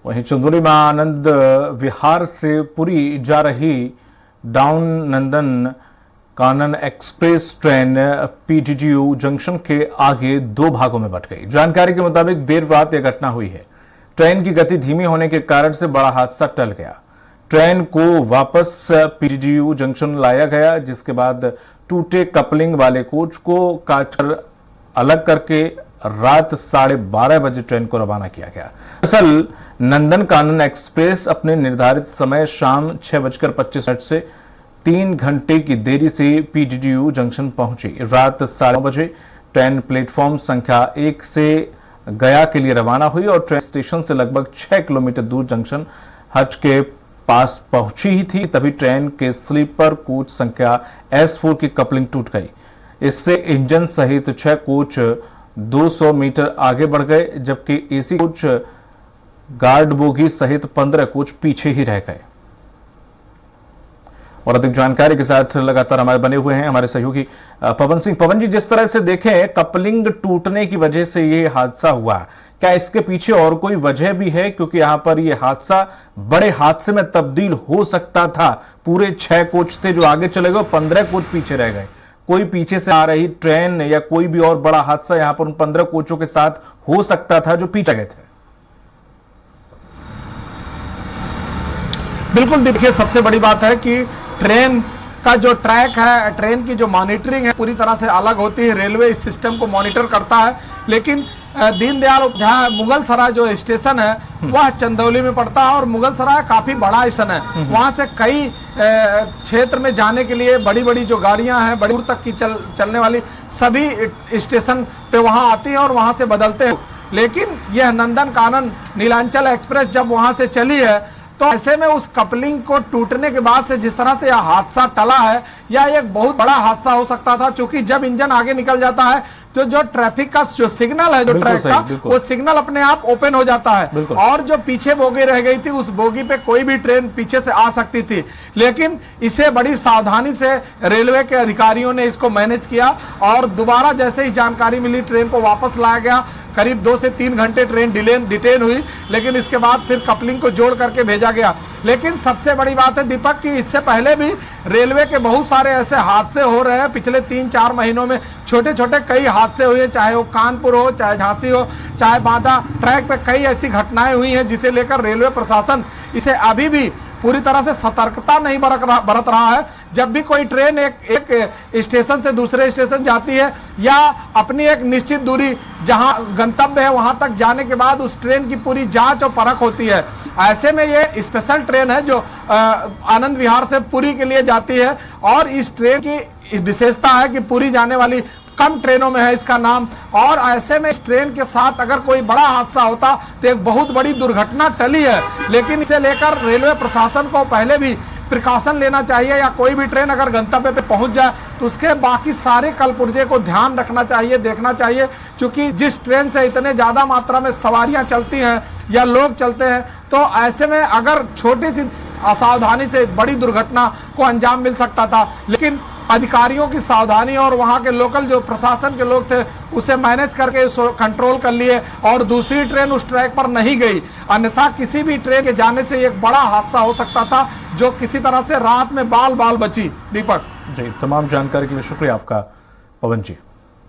वहीं चंदौली में आनंद विहार से पुरी जा रही down Nandan Kanan express train पीटीडीयू junction के आगे दो भागों में बंट गई। जानकारी के मुताबिक देर रात यह घटना हुई है। ट्रेन की गति धीमी होने के कारण से बड़ा हादसा टल गया। ट्रेन को वापस पीटीडीयू जंक्शन लाया गया, जिसके बाद टूटे कपलिंग वाले कोच को काटकर अलग करके रात 12:30 बजे ट्रेन को रवाना किया गया। दरअसल नंदन कानन एक्सप्रेस अपने निर्धारित समय शाम 6:25 से 3 घंटे की देरी से पीटीडीयू जंक्शन पहुंची। रात 9:30 बजे ट्रेन प्लेटफॉर्म संख्या 1 से गया के लिए रवाना हुई और ट्रेन स्टेशन से लगभग 6 किलोमीटर दूर जंक्शन हज के पास पहुंची ही थी, तभी ट्रेन के स्लीपर कोच संख्या S4 की कपलिंग टूट गई। इससे इंजन सहित 6 कोच 200 मीटर आगे बढ़ गए, जबकि एसी कोच गार्ड बोगी सहित 15 कोच पीछे ही रह गए। और अधिक जानकारी के साथ लगातार हमारे बने हुए हैं हमारे सहयोगी पवन सिंह। पवन जी, जिस तरह से देखें कपलिंग टूटने की वजह से ये हादसा हुआ, क्या इसके पीछे और कोई वजह भी है? क्योंकि यहां पर ये हादसा बड़े हादसे में तब्दील हो सकता था। पूरे 6 कोच थे जो आगे चले गए, 15 कोच पीछे रह गए। कोई पीछे से आ रही ट्रेन या कोई भी और बड़ा हादसा यहां पर उन 15 कोचों के साथ हो सकता था जो पीछे गए थे। बिल्कुल, देखिए सबसे बड़ी बात है कि ट्रेन का जो ट्रैक है, ट्रेन की जो मॉनिटरिंग है पूरी तरह से अलग होती है। रेलवे इस सिस्टम को मॉनिटर करता है, लेकिन दीनदयाल उपाध्याय मुगल सराय जो स्टेशन है वह चंदौली में पड़ता है और मुगल सराय काफी बड़ा स्टेशन है। वहां से कई क्षेत्र में जाने के लिए बड़ी बड़ी जो गाड़ियां हैं, बड़ी दूर तक की चलने वाली सभी स्टेशन पे वहां आती हैं और वहां से बदलते हैं। लेकिन यह नंदन कानन नीलांचल एक्सप्रेस जब वहां से चली है तो ऐसे में उस कपलिंग को टूटने के बाद से जिस तरह से यह हादसा टला है, यह एक बहुत बड़ा हादसा हो सकता था। क्योंकि जब इंजन आगे निकल जाता है तो जो ट्रैफिक का जो सिग्नल है, जो ट्रैक का, वो सिग्नल अपने आप ओपन हो जाता है और जो पीछे बोगी रह गई थी उस बोगी पे कोई भी ट्रेन पीछे से आ सकती थी। लेकिन इसे बड़ी सावधानी से रेलवे के अधिकारियों ने इसको मैनेज किया और दोबारा जैसे ही जानकारी मिली ट्रेन को वापस लाया गया। करीब 2 से 3 घंटे ट्रेन डिटेन हुई, लेकिन इसके बाद फिर कपलिंग को जोड़ करके भेजा गया। लेकिन सबसे बड़ी बात है दीपक कि इससे पहले भी रेलवे के बहुत सारे ऐसे हादसे हो रहे हैं। पिछले 3-4 महीनों में छोटे छोटे कई हादसे हुए, चाहे वो कानपुर हो, चाहे झांसी हो, चाहे बांदा ट्रैक पे कई ऐसी घटनाएं हुई हैं जिसे लेकर रेलवे प्रशासन इसे अभी भी पूरी तरह से सतर्कता नहीं बरत रहा है। जब भी कोई ट्रेन एक स्टेशन से दूसरे स्टेशन जाती है या अपनी एक निश्चित दूरी जहां गंतव्य है वहां तक जाने के बाद उस ट्रेन की पूरी जांच और परख होती है। ऐसे में ये स्पेशल ट्रेन है जो आनंद विहार से पुरी के लिए जाती है और इस ट्रेन की विशेषता है कि पुरी जाने वाली कम ट्रेनों में है इसका नाम। और ऐसे में इस ट्रेन के साथ अगर कोई बड़ा हादसा होता तो एक बहुत बड़ी दुर्घटना टली है। लेकिन इसे लेकर रेलवे प्रशासन को पहले भी प्रिकॉशन लेना चाहिए, या कोई भी ट्रेन अगर गंतव्य पे पहुंच जाए तो उसके बाकी सारे कलपुर्जे को ध्यान रखना चाहिए, देखना चाहिए। क्योंकि जिस ट्रेन से इतने ज्यादा मात्रा में सवारियां चलती हैं या लोग चलते हैं, तो ऐसे में अगर छोटी सी असावधानी से बड़ी दुर्घटना को अंजाम मिल सकता था। लेकिन अधिकारियों की सावधानी और वहां के लोकल जो प्रशासन के लोग थे उसे मैनेज करके कंट्रोल कर लिए और दूसरी ट्रेन उस ट्रैक पर नहीं गई। अन्यथा किसी भी ट्रेन के जाने से एक बड़ा हादसा हो सकता था जो किसी तरह से रात में बाल बाल बची। दीपक जी, तमाम जानकारी के लिए शुक्रिया आपका पवन जी।